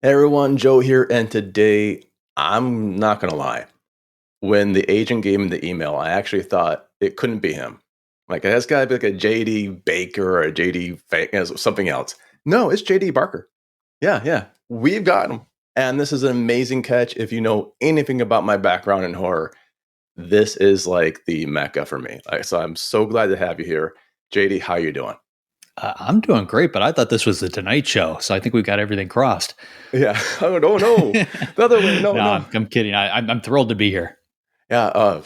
Hey everyone, Joe here, and today I'm not gonna lie. When the agent gave me the email, I actually thought it couldn't be him. Like it has got to be like a JD Baker or a JD something else. No, it's JD Barker. Yeah, yeah, we've got him, and this is an amazing catch. If you know anything about my background in horror, this is like the mecca for me. So I'm so glad to have you here, JD. How you doing? I'm doing great, but I thought this was the Tonight Show, so I think we got everything crossed. Yeah. Oh no, no, the other way. No, No, no. I'm kidding. I'm thrilled to be here. Yeah.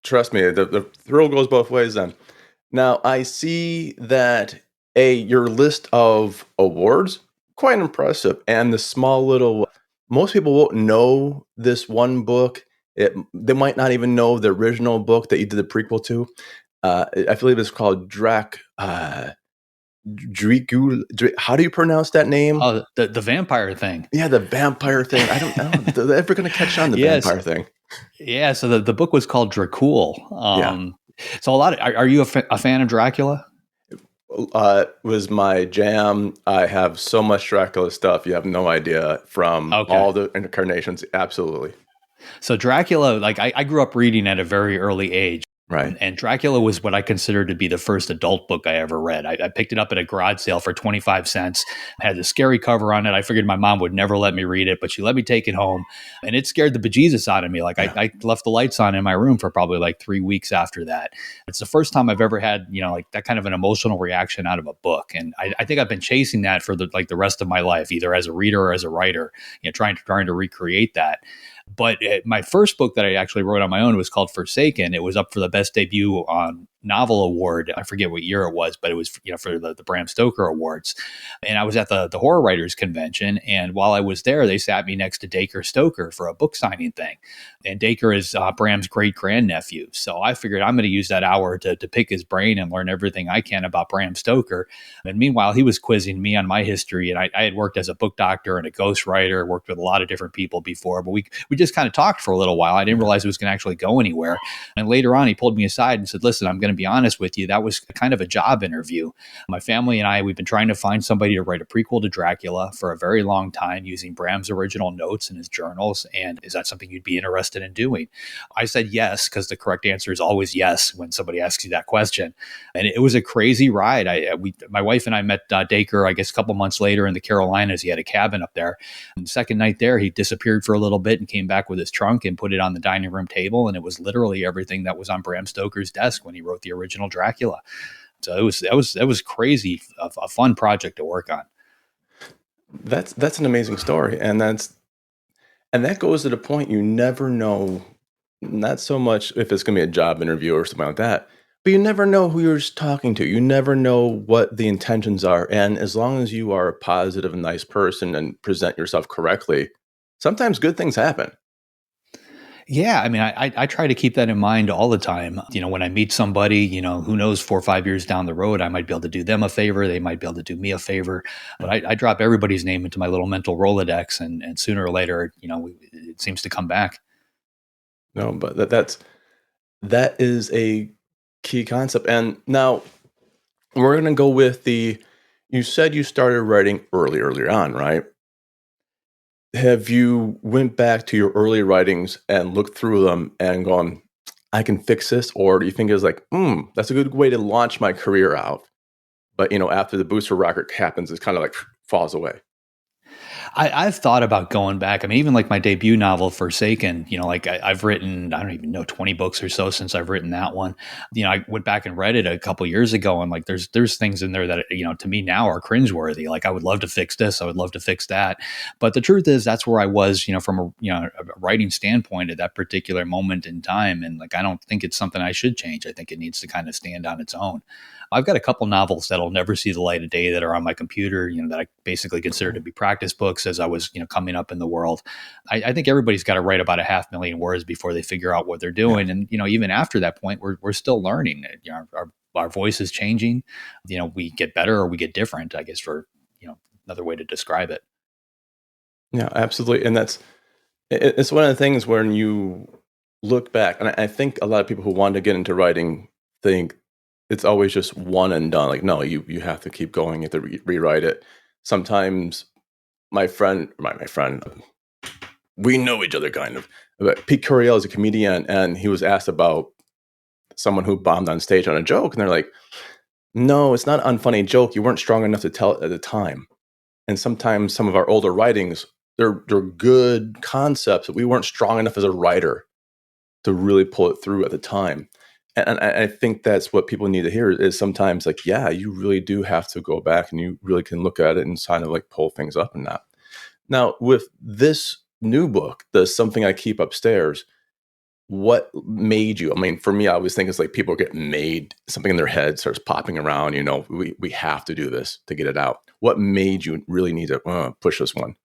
Trust me, the thrill goes both ways then. Now, I see that your list of awards, quite impressive, and the small little most people won't know this one book. They might not even know the original book that you did the prequel to. I believe it's called Dracul. How do you pronounce that name? Oh, the vampire thing. Yeah, the vampire thing. I don't know. They're ever going to catch on the Yes, vampire thing. yeah. So the book was called Dracul. Yeah. So are you a fan of Dracula? Was my jam. I have so much Dracula stuff. You have no idea from Okay. all the incarnations. Absolutely. So Dracula, like I grew up reading at a very early age. Right. And Dracula was what I consider to be the first adult book I ever read. I picked it up at a garage sale for 25 cents. It had a scary cover on it. I figured my mom would never let me read it, but she let me take it home. And it scared the bejesus out of me. Like Yeah. I left the lights on in my room for probably like 3 weeks after that. It's the first time I've ever had, like that kind of an emotional reaction out of a book. And I think I've been chasing that for the rest of my life, either as a reader or as a writer, trying to recreate that. But my first book that I actually wrote on my own was called Forsaken. It was up for the best debut on novel award. I forget what year it was, but it was for the Bram Stoker Awards. And I was at the horror writers convention, and while I was there, they sat me next to Dacre Stoker for a book signing thing. And Dacre is Bram's great grandnephew, so I figured I'm going to use that hour to pick his brain and learn everything I can about Bram Stoker. And meanwhile, he was quizzing me on my history, and I had worked as a book doctor and a ghostwriter, worked with a lot of different people before, but we just kind of talked for a little while. I didn't realize it was going to actually go anywhere. And later on, he pulled me aside and said, "Listen, I'm going to be honest with you. That was kind of a job interview. My family and I, we've been trying to find somebody to write a prequel to Dracula for a very long time using Bram's original notes in his journals. And is that something you'd be interested in doing?" I said yes, because the correct answer is always yes when somebody asks you that question. And it was a crazy ride. My wife and I met Dacre, I guess, a couple months later in the Carolinas. He had a cabin up there. And the second night there, he disappeared for a little bit and came back with his trunk and put it on the dining room table. And it was literally everything that was on Bram Stoker's desk when he wrote the original Dracula. So that was crazy, a fun project to work on. That's an amazing story, and that goes to the point you never know. Not so much if it's going to be a job interview or something like that, but you never know who you're talking to. You never know what the intentions are, and as long as you are a positive and nice person and present yourself correctly, sometimes good things happen. Yeah, I mean, I try to keep that in mind all the time. When I meet somebody, who knows, 4 or 5 years down the road, I might be able to do them a favor. They might be able to do me a favor. But I drop everybody's name into my little mental Rolodex, and sooner or later, it seems to come back. No, but that is a key concept. And now we're going to go with the. You said you started writing earlier on, right? Have you went back to your early writings and looked through them and gone, I can fix this? Or do you think it's like, that's a good way to launch my career out? But after the booster rocket happens, it's kind of like falls away. I've thought about going back. I mean, even like my debut novel, Forsaken, like I've written, I don't even know, 20 books or so since I've written that one. I went back and read it a couple years ago, and like there's things in there that, to me now are cringeworthy. Like I would love to fix this. I would love to fix that. But the truth is that's where I was, from a writing standpoint at that particular moment in time. And like, I don't think it's something I should change. I think it needs to kind of stand on its own. I've got a couple novels that'll never see the light of day that are on my computer, that I basically consider to be practice books as I was, coming up in the world. I think everybody's got to write about 500,000 words before they figure out what they're doing. Yeah. And, even after that point, we're still learning. Our voice is changing. We get better or we get different, I guess, for, another way to describe it. Yeah, absolutely. And it's one of the things when you look back, and I think a lot of people who want to get into writing think it's always just one and done. Like, no, you have to keep going. You have to rewrite it. Sometimes my friend, my friend, we know each other kind of. But Pete Curiel is a comedian, and he was asked about someone who bombed on stage on a joke, and they're like, "No, it's not an unfunny joke. You weren't strong enough to tell it at the time." And sometimes some of our older writings, they're good concepts, but we weren't strong enough as a writer to really pull it through at the time. And I think that's what people need to hear is sometimes like, yeah, you really do have to go back and you really can look at it and kind of like pull things up and that. Now, with this new book, the Something I Keep Upstairs, what made you? I mean, for me, I always think it's like people get made something in their head starts popping around. We have to do this to get it out. What made you really need to push this one?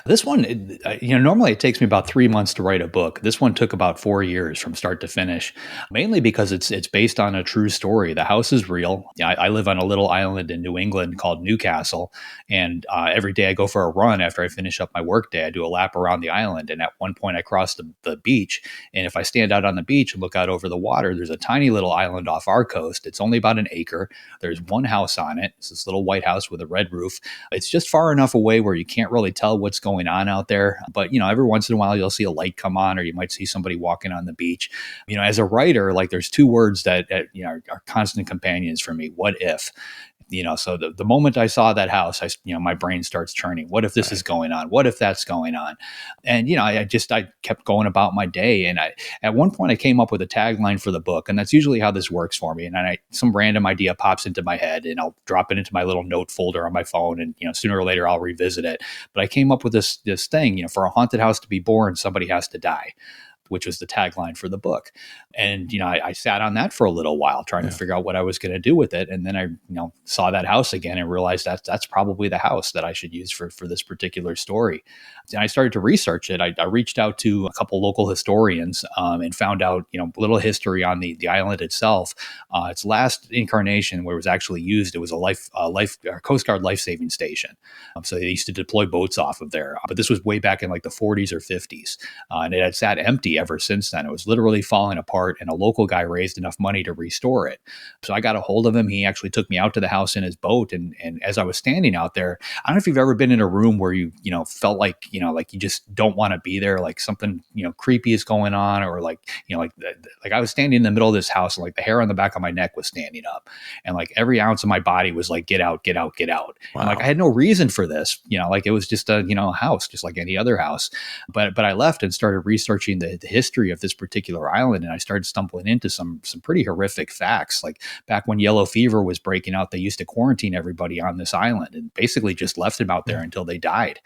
This one, normally it takes me about 3 months to write a book. This one took about 4 years from start to finish, mainly because it's based on a true story. The house is real. I live on a little island in New England called Newcastle, and every day I go for a run after I finish up my workday. I do a lap around the island, and at one point I cross the beach, and if I stand out on the beach and look out over the water, there's a tiny little island off our coast. It's only about an acre. There's one house on it. It's this little white house with a red roof. It's just far enough away where you can't really tell what's going on out there. But, every once in a while you'll see a light come on, or you might see somebody walking on the beach. As a writer, like there's two words that are constant companions for me. What if? So the moment I saw that house, my brain starts churning. What if this is going on? What if that's going on? And, I kept going about my day. And at one point I came up with a tagline for the book, and that's usually how this works for me. And some random idea pops into my head, and I'll drop it into my little note folder on my phone. And, sooner or later I'll revisit it. But I came up with this thing, for a haunted house to be born, somebody has to die, which was the tagline for the book. And, I sat on that for a little while trying to figure out what I was going to do with it. And then I, saw that house again and realized that's probably the house that I should use for this particular story. And I started to research it. I reached out to a couple local historians and found out, a little history on the island itself. Its last incarnation where it was actually used, it was a Coast Guard life-saving station. So they used to deploy boats off of there. But this was way back in like the 40s or 50s. And it had sat empty ever since then. It was literally falling apart, and a local guy raised enough money to restore it. So I got a hold of him. He actually took me out to the house in his boat. And as I was standing out there, I don't know if you've ever been in a room where you felt like, like you just don't want to be there, like something, creepy is going on, or like I was standing in the middle of this house, and like the hair on the back of my neck was standing up, and like every ounce of my body was like, get out, get out, get out. Wow. And like I had no reason for this, like it was just a house, just like any other house. But I left and started researching the history of this particular island, and I started stumbling into some pretty horrific facts. Like back when yellow fever was breaking out, they used to quarantine everybody on this island and basically just left them out there until they died.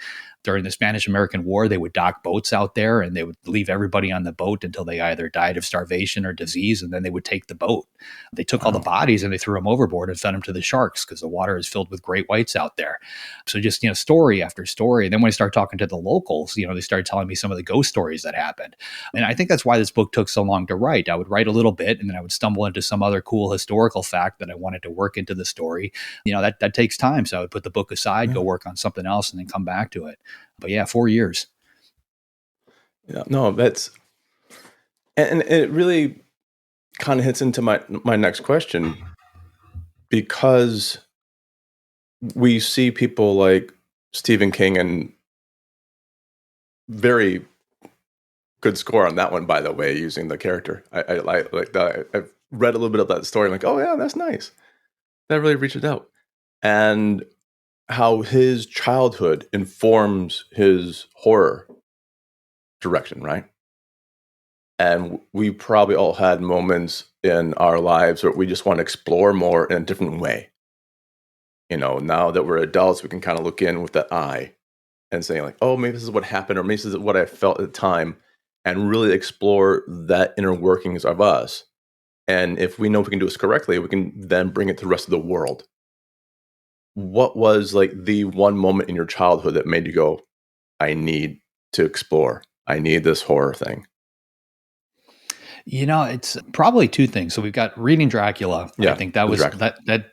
During the Spanish-American War, they would dock boats out there, and they would leave everybody on the boat until they either died of starvation or disease, and then they would take the boat. They took all the bodies and they threw them overboard and fed them to the sharks because the water is filled with great whites out there. So just, story after story. And then when I started talking to the locals, they started telling me some of the ghost stories that happened. And I think that's why this book took so long to write. I would write a little bit, and then I would stumble into some other cool historical fact that I wanted to work into the story. That takes time. So I would put the book aside, go work on something else, and then come back to it. But yeah, 4 years. Yeah, no, and it really kind of hits into my next question, because we see people like Stephen King, and very good score on that one, by the way, using the character. I like that. I've read a little bit of that story. I'm like, oh yeah, that's nice. That really reached out. And how his childhood informs his horror direction, right? And we probably all had moments in our lives where we just want to explore more in a different way. Now that we're adults, we can kind of look in with that eye and say like, oh, maybe this is what happened, or maybe this is what I felt at the time, and really explore that inner workings of us. And if we know we can do this correctly, we can then bring it to the rest of the world. What was like the one moment in your childhood that made you go, I need to explore, I need this horror thing? It's probably two things. So we've got reading Dracula. Yeah, I think that was Dracula. that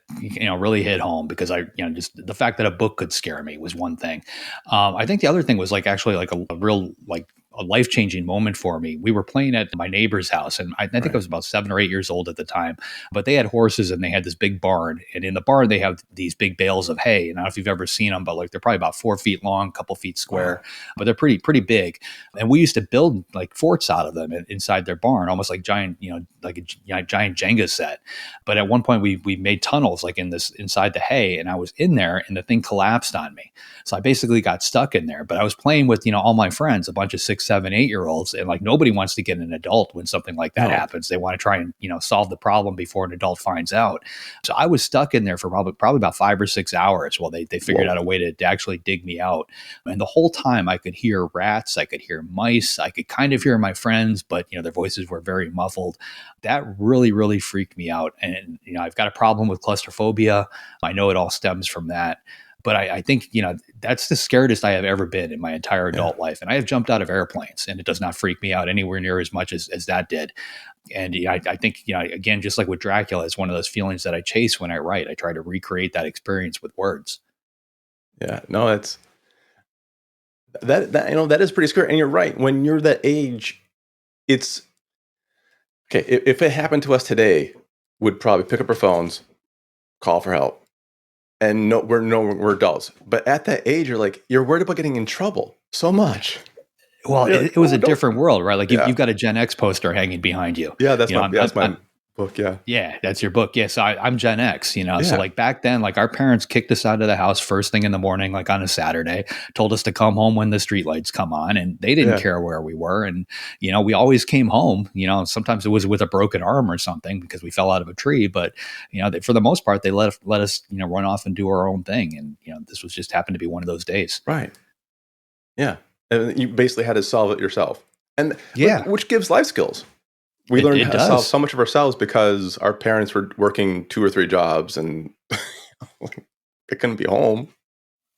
really hit home, because just the fact that a book could scare me was one thing. I think the other thing was like actually like a real like a life-changing moment for me. We were playing at my neighbor's house, and I think I Right. was about 7 or 8 years old at the time. But they had horses, and they had this big barn. And in the barn, they have these big bales of hay. And I don't know if you've ever seen them, but like they're probably about 4 feet long, a couple feet Wow. square, but they're pretty big. And we used to build like forts out of them inside their barn, almost like giant, like a giant Jenga set. But at one point, we made tunnels like in this inside the hay, and I was in there, and the thing collapsed on me. So I basically got stuck in there. But I was playing with all my friends, a bunch of 6, 7, 8 year olds, and like nobody wants to get an adult when something like that No. happens. They want to try and solve the problem before an adult finds out. So I was stuck in there for probably about 5 or 6 hours while they figured Whoa. out a way to actually dig me out. And the whole time I could hear rats, I could hear mice, I could kind of hear my friends, but their voices were very muffled. That really, really freaked me out. And I've got a problem with claustrophobia. I know it all stems from that. But I think, that's the scariest I have ever been in my entire Yeah. adult life. And I have jumped out of airplanes, and it does not freak me out anywhere near as much as that did. And I think, again, just like with Dracula, it's one of those feelings that I chase when I write. I try to recreate that experience with words. Yeah. No, it's that is pretty scary. And you're right. When you're that age, it's okay. If it happened to us today, we'd probably pick up our phones, call for help. And we're adults. But at that age, you're worried about getting in trouble so much. Well, You're it was a don't. different world, right? Like Yeah. you've got a Gen X poster hanging behind you. Yeah, that's I'm, my book. Yeah. Yeah, that's your book. Yeah, so I'm Gen X, So Yeah. like back then, like our parents kicked us out of the house first thing in the morning, like on a Saturday, told us to come home when the streetlights come on, and they didn't Yeah. care where we were. And we always came home. Sometimes it was with a broken arm or something because we fell out of a tree. But for the most part, they let us run off and do our own thing. And this was just happened to be one of those days. Right. Yeah. And you basically had to solve it yourself. And Yeah, which gives life skills. We learned it how to solve does. so much of ourselves because our parents were working 2 or 3 jobs and they couldn't be home.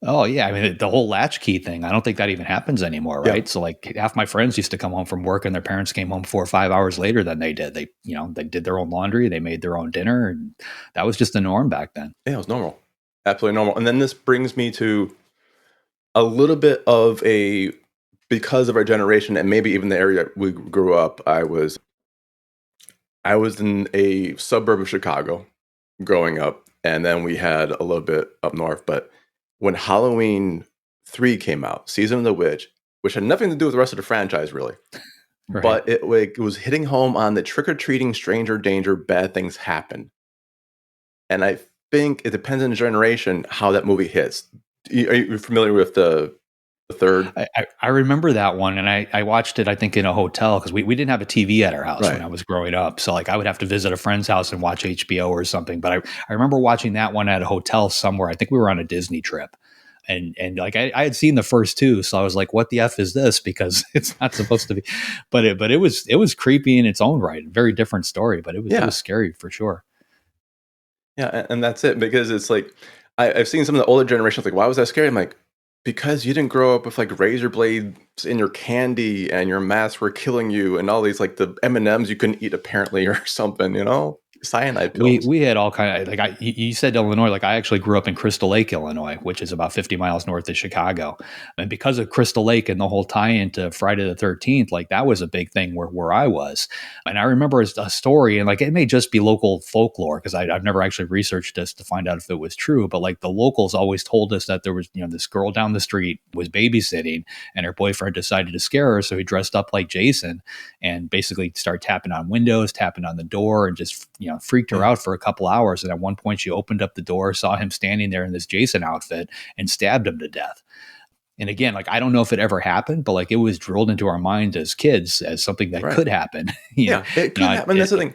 Oh yeah, I mean the whole latchkey thing. I don't think that even happens anymore, Yeah. right? So like half my friends used to come home from work, and their parents came home 4 or 5 hours later than they did. They did their own laundry, they made their own dinner, and that was just the norm back then. Yeah, it was normal. Absolutely normal. And then this brings me to a little bit of because of our generation and maybe even the area we grew up, I was in a suburb of Chicago growing up, and then we had a little bit up north. But when Halloween 3 came out, Season of the Witch, which had nothing to do with the rest of the franchise, really, Right. but it was hitting home on the trick-or-treating, stranger danger, bad things happen. And I think it depends on the generation how that movie hits. Are you familiar with the third? I remember that one, and I watched it, I think, in a hotel because we didn't have a TV at our house Right. when I was growing up. So like I would have to visit a friend's house and watch HBO or something. But I remember watching that one at a hotel somewhere. I think we were on a Disney trip. And like I had seen the first two, so I was like, "What the f is this?" Because it's not supposed to be, but it was creepy in its own right. Very different story, but it was scary for sure. Yeah, and that's it, because it's like I've seen some of the older generations like, why was that scary? I'm like, because you didn't grow up with like razor blades in your candy and your masks were killing you and all these like the M&Ms you couldn't eat apparently or something, cyanide pills. We had all kind of like you said Illinois, like I actually grew up in Crystal Lake, Illinois, which is about 50 miles north of Chicago. And because of Crystal Lake and the whole tie into Friday the 13th, like that was a big thing where I was. And I remember a story, and like it may just be local folklore because I've never actually researched this to find out if it was true, but like the locals always told us that there was, this girl down the street was babysitting and her boyfriend decided to scare her. So he dressed up like Jason and basically started tapping on windows, tapping on the door, and just, freaked her out for a couple hours. And at one point she opened up the door, saw him standing there in this Jason outfit, and stabbed him to death. And again, like, I don't know if it ever happened, but like it was drilled into our minds as kids as something that could happen. Yeah, it could happen. That's the thing.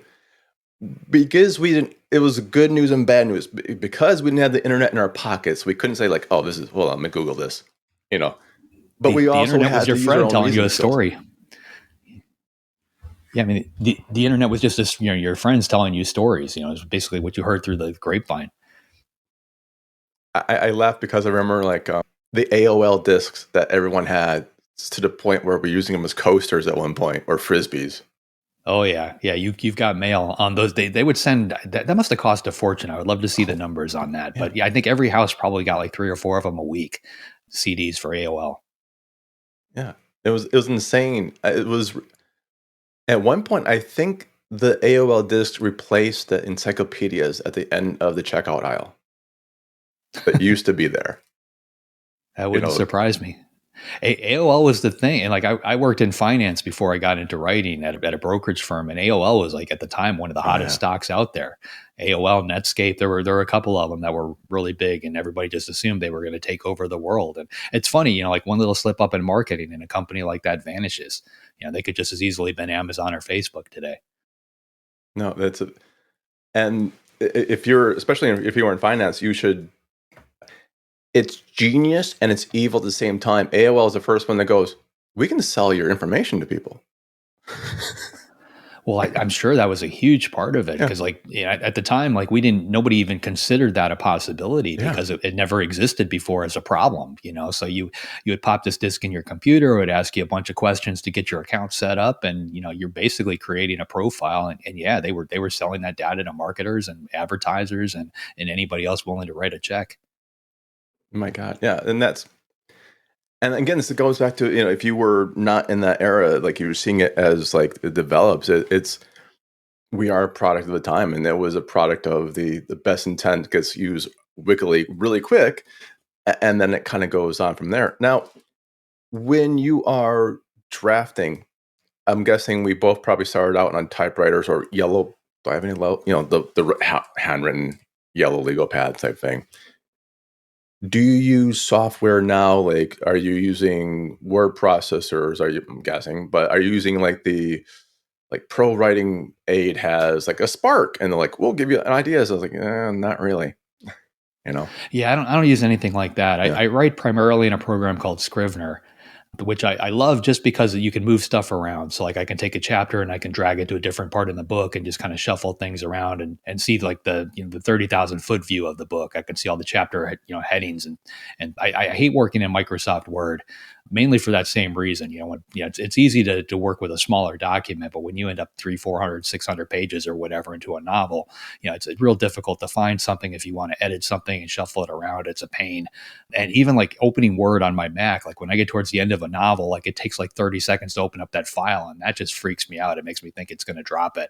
Because we didn't, it was good news and bad news. Because we didn't have the internet in our pockets, we couldn't say like, oh, hold on, let me Google this, But we the also internet had was your to use our friend own telling you a reasoning skills. story. Yeah, I mean, the internet was just this, your friends telling you stories. It was basically what you heard through the grapevine. I laugh because I remember like the AOL discs that everyone had, to the point where we're using them as coasters at one point, or frisbees. Oh yeah, yeah. You've got mail on those. They would send that must have cost a fortune. I would love to see the numbers on that. But yeah, I think every house probably got like 3 or 4 of them a week, CDs for AOL. Yeah, It was insane. It was at one point, I think the AOL disc replaced the encyclopedias at the end of the checkout aisle that used to be there. That You wouldn't know, surprise me. AOL was the thing. And like I worked in finance before I got into writing at a brokerage firm. And AOL was like at the time one of the oh hottest yeah, stocks out there. AOL, Netscape, there were a couple of them that were really big and everybody just assumed they were going to take over the world. And it's funny, like one little slip up in marketing and a company like that vanishes. They could just as easily been Amazon or Facebook today. no, that's a, and if you're, especially if you were in finance, you should. It's genius and it's evil at the same time. AOL is the first one that goes, we can sell your information to people. Well, I'm sure that was a huge part of it Yeah, because, like, at the time, like, nobody even considered that a possibility yeah. because it never existed before as a problem. So you would pop this disk in your computer, it would ask you a bunch of questions to get your account set up, and you're basically creating a profile. And yeah, they were selling that data to marketers and advertisers and anybody else willing to write a check. My God, yeah, and again, this goes back to if you were not in that era, like you were seeing it as like it develops. It's we are a product of the time, and it was a product of the best intent gets used wickedly really quick, and then it kind of goes on from there. Now, when you are drafting, I'm guessing we both probably started out on typewriters or yellow. Do I have any the handwritten yellow legal pad type thing? Do you use software now? Like, are you using word processors? I'm guessing, but are you using like the like Pro Writing Aid has like a Spark, and they're like, we'll give you an idea. So I was like, not really, you know? Yeah, I don't use anything like that. I, Yeah, I write primarily in a program called Scrivener, which I love just because you can move stuff around. So like I can take a chapter and I can drag it to a different part in the book and just kind of shuffle things around and see like the 30,000 foot view of the book. I can see all the chapter headings and I hate working in Microsoft Word mainly for that same reason. It's easy to work with a smaller document, but when you end up 300, 400, 600 pages or whatever into a novel, it's real difficult to find something if you want to edit something and shuffle it around. It's a pain. And even like opening Word on my Mac, like when I get towards the end of a novel, like it takes like 30 seconds to open up that file, and that just freaks me out. It makes me think it's going to drop it.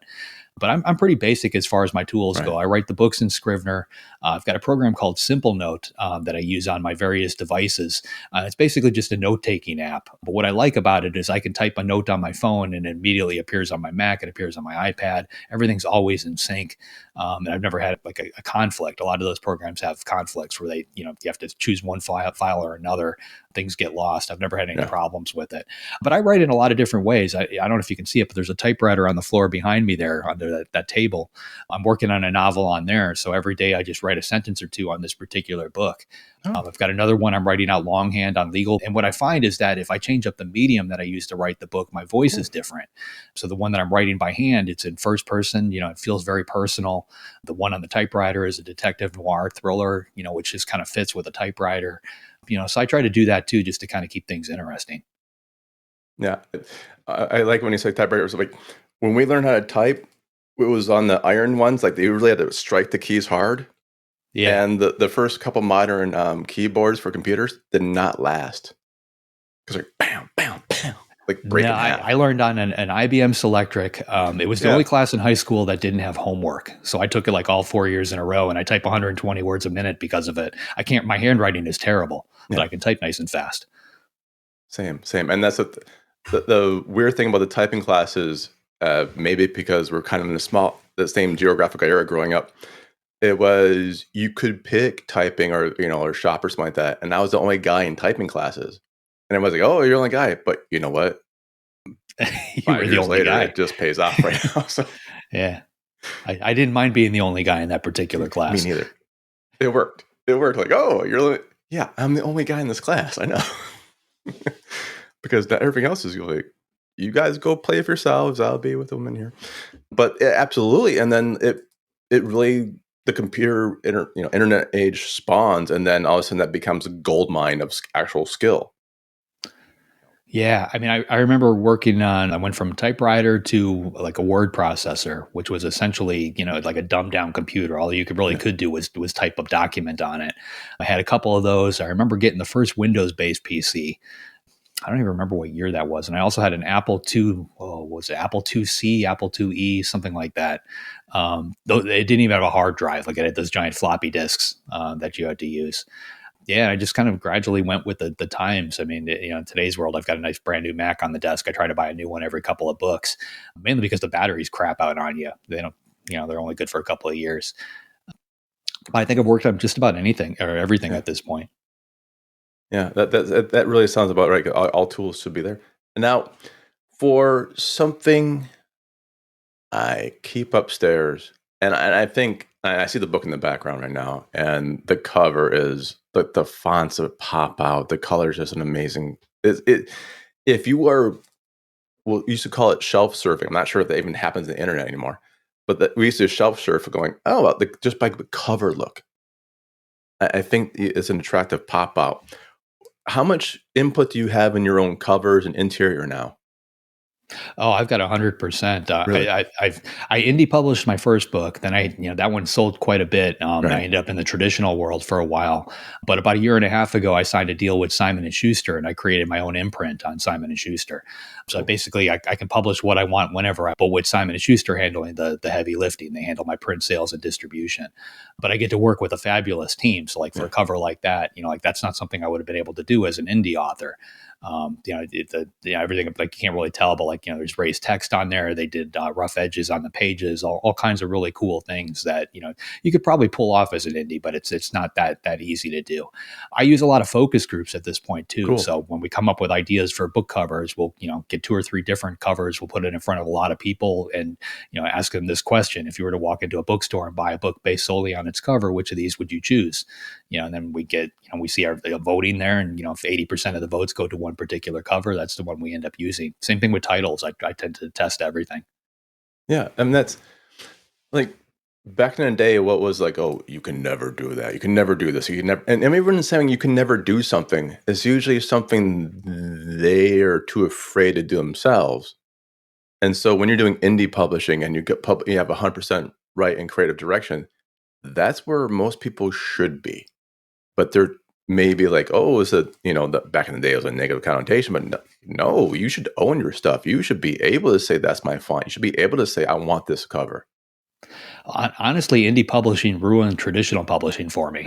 But I'm pretty basic as far as my tools right. go. I write the books in Scrivener. I've got a program called Simple Note that I use on my various devices. It's basically just a note taking app. But what I like about it is I can type a note on my phone and it immediately appears on my Mac. It appears on my iPad. Everything's always in sync. And I've never had like a conflict. A lot of those programs have conflicts where you have to choose one file or another. Things get lost. I've never had any Yeah, problems with it. But I write in a lot of different ways. I don't know if you can see it, but there's a typewriter on the floor behind me there under that table. I'm working on a novel on there. So every day I just write a sentence or two on this particular book. oh, I've got another one I'm writing out longhand on legal. And what I find is that if I change up the medium that I use to write the book, my voice cool. is different. So the one that I'm writing by hand, it's in first person, it feels very personal. The one on the typewriter is a detective noir thriller, which just kind of fits with a typewriter. So I try to do that too, just to kind of keep things interesting. Yeah, I like when you say typewriters. Like when we learned how to type, it was on the iron ones. Like they really had to strike the keys hard. Yeah. And the first couple modern keyboards for computers did not last because they're bam, bam, bam, like break No, in I half. learned on an IBM Selectric. It was the Yeah, only class in high school that didn't have homework. So I took it like all 4 years in a row and I type 120 words a minute because of it. My handwriting is terrible, but yeah, I can type nice and fast. same. And that's what the weird thing about the typing classes. Maybe because we're kind of in the same geographical area growing up. It was you could pick typing or shop or something like that, and I was the only guy in typing classes. And everyone's like, "Oh, you're the only guy," but you know what? You Five were the years only later, guy. it just pays off right now. So Yeah. I didn't mind being the only guy in that particular me class. neither. It worked. It worked. Like, oh, yeah, I'm the only guy in this class. I know. Because everything else is like, you guys go play with yourselves. I'll be with them in here. But absolutely, and then it really the internet age spawns, and then all of a sudden that becomes a gold mine of actual skill. Yeah, I mean, I remember I went from typewriter to like a word processor, which was essentially, like a dumbed down computer. All you Yeah. could do was type a document on it. I had a couple of those. I remember getting the first Windows based PC. I don't even remember what year that was. And I also had an Apple II, oh, was it Apple IIc, Apple IIe, something like that. Though it didn't even have a hard drive. Like it had those giant floppy disks that you had to use. Yeah, I just kind of gradually went with the times. I mean, in today's world, I've got a nice brand new Mac on the desk. I try to buy a new one every couple of books, mainly because the batteries crap out on you. They don't, they're only good for a couple of years. I think I've worked on just about anything or everything Yeah. at this point. Yeah, that really sounds about right. All tools should be there. Now, for something I keep upstairs, and I think I see the book in the background right now, and the cover is the fonts that pop out. The colors just an amazing. If you are, well, you used to call it shelf surfing. I'm not sure if that even happens on the internet anymore, but we used to shelf surf going, oh, well, just by the cover look. I think it's an attractive pop out. How much input do you have in your own covers and interior now? Oh, I've got 100%. Really? I indie published my first book. Then that one sold quite a bit. I Right. ended up in the traditional world for a while, but about a year and a half ago, I signed a deal with Simon and Schuster, and I created my own imprint on Simon and Schuster. So Cool. basically, I can publish what I want whenever but with Simon and Schuster handling the heavy lifting. They handle my print sales and distribution, but I get to work with a fabulous team. So like for Yeah. a cover like that, like that's not something I would have been able to do as an indie author. Everything like you can't really tell, but like there's raised text on there. They did rough edges on the pages, all kinds of really cool things that you could probably pull off as an indie, but it's not that easy to do. I use a lot of focus groups at this point too. Cool. So when we come up with ideas for book covers, we'll get 2 or 3 different covers. We'll put it in front of a lot of people and ask them this question: if you were to walk into a bookstore and buy a book based solely on its cover, which of these would you choose? And then we get we see our voting there, and if 80% of the votes go to one particular cover, that's the one we end up using. Same thing with titles. I tend to test everything. Yeah, I mean that's like back in the day. What was like? Oh, you can never do that. You can never do this. You can never. And everyone saying you can never do something is usually something they are too afraid to do themselves. And so when you're doing indie publishing and you have 100% right in creative direction, that's where most people should be. But they're maybe like, oh, is it, back in the day it was a negative connotation, but no, you should own your stuff. You should be able to say that's my font. You should be able to say, I want this cover. Honestly, indie publishing ruined traditional publishing for me.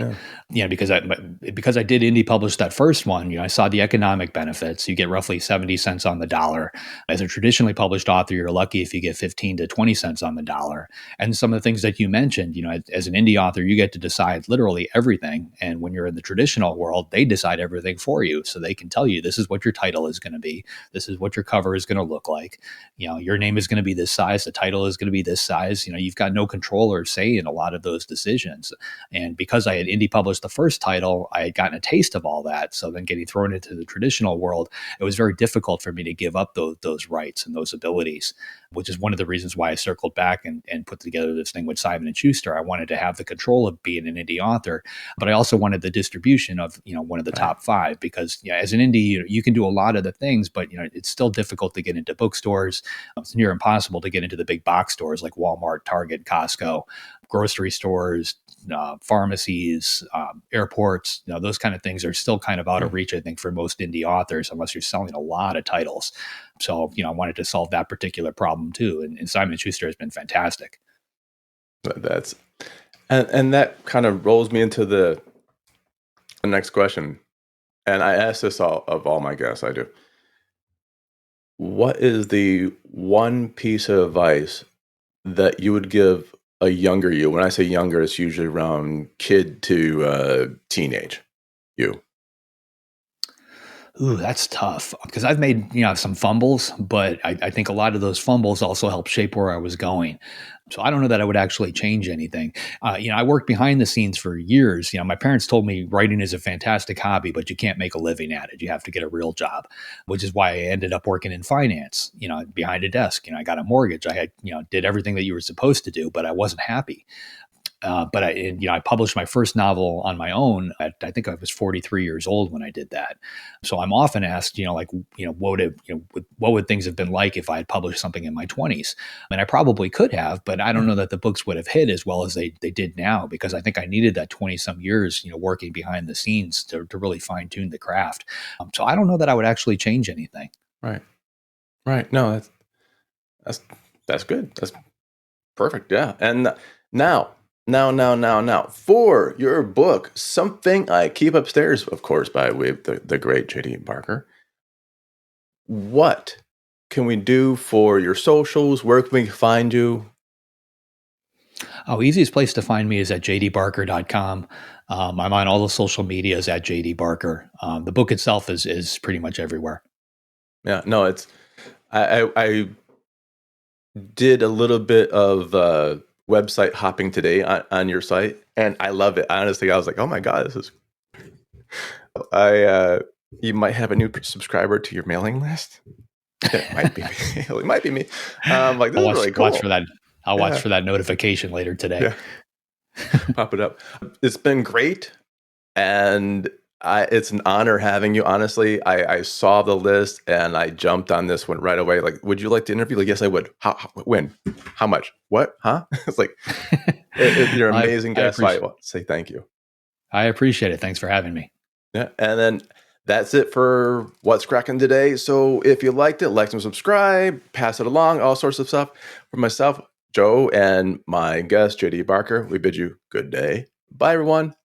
Yeah. Because I did indie publish that first one. I saw the economic benefits. You get roughly 70 cents on the dollar. As a traditionally published author, you're lucky if you get 15 to 20 cents on the dollar. And some of the things that you mentioned, as an indie author, you get to decide literally everything. And when you're in the traditional world, they decide everything for you. So they can tell you this is what your title is going to be. This is what your cover is going to look like. Your name is going to be this size. The title is going to be this size. You've got no control or say in a lot of those decisions. And because I had indie published the first title, I had gotten a taste of all that. So then getting thrown into the traditional world, it was very difficult for me to give up those rights and those abilities, which is one of the reasons why I circled back and put together this thing with Simon and Schuster. I wanted to have the control of being an indie author, but I also wanted the distribution of one of the top 5, because as an indie, you can do a lot of the things, but it's still difficult to get into bookstores. It's near impossible to get into the big box stores like Walmart, Target, Costco, grocery stores, pharmacies, airports. Those kind of things are still kind of out of reach, I think, for most indie authors, unless you're selling a lot of titles. So, I wanted to solve that particular problem too. And Simon Schuster has been fantastic. That's and that kind of rolls me into the next question. And I ask this of all my guests. I do. What is the one piece of advice that you would give a younger you? When I say younger, it's usually around kid to teenage you. Ooh, that's tough because I've made some fumbles, but I think a lot of those fumbles also help shape where I was going. So I don't know that I would actually change anything. I worked behind the scenes for years. My parents told me writing is a fantastic hobby, but you can't make a living at it. You have to get a real job, which is why I ended up working in finance. Behind a desk. I got a mortgage. I had did everything that you were supposed to do, but I wasn't happy. But I published my first novel on my own. I think I was 43 years old when I did that. So I'm often asked, what would things have been like if I had published something in my 20s? And I probably could have, but I don't know that the books would have hit as well as they did now, because I think I needed that 20 some years, working behind the scenes to really fine tune the craft. So I don't know that I would actually change anything. Right. Right. No, that's good. That's perfect. Yeah. And now, for your book, Something I Keep Upstairs, of course, by way of the great J.D. Barker, what can we do for your socials? Where can we find you? Oh, easiest place to find me is at jdbarker.com. I'm on all the social medias at jdbarker. The book itself is pretty much everywhere. Yeah. No, I did a little bit of website hopping today on your site, and I love it. Honestly, I was like, oh my God, this is. You might have a new subscriber to your mailing list. It might be me. It might be me. Like, this is really cool. Watch for that. I'll watch for that notification later today. Yeah. Pop it up. It's been great, and it's an honor having you. Honestly, I saw the list and I jumped on this one right away. Like, would you like to interview? Like, yes, I would. When? How much? What? Huh? It's like, you're an amazing guest. So I want to say thank you. I appreciate it. Thanks for having me. Yeah, and then that's it for What's Cracking today. So if you liked it, like and subscribe, pass it along, all sorts of stuff. For myself, Joe, and my guest, J.D. Barker, we bid you good day. Bye, everyone.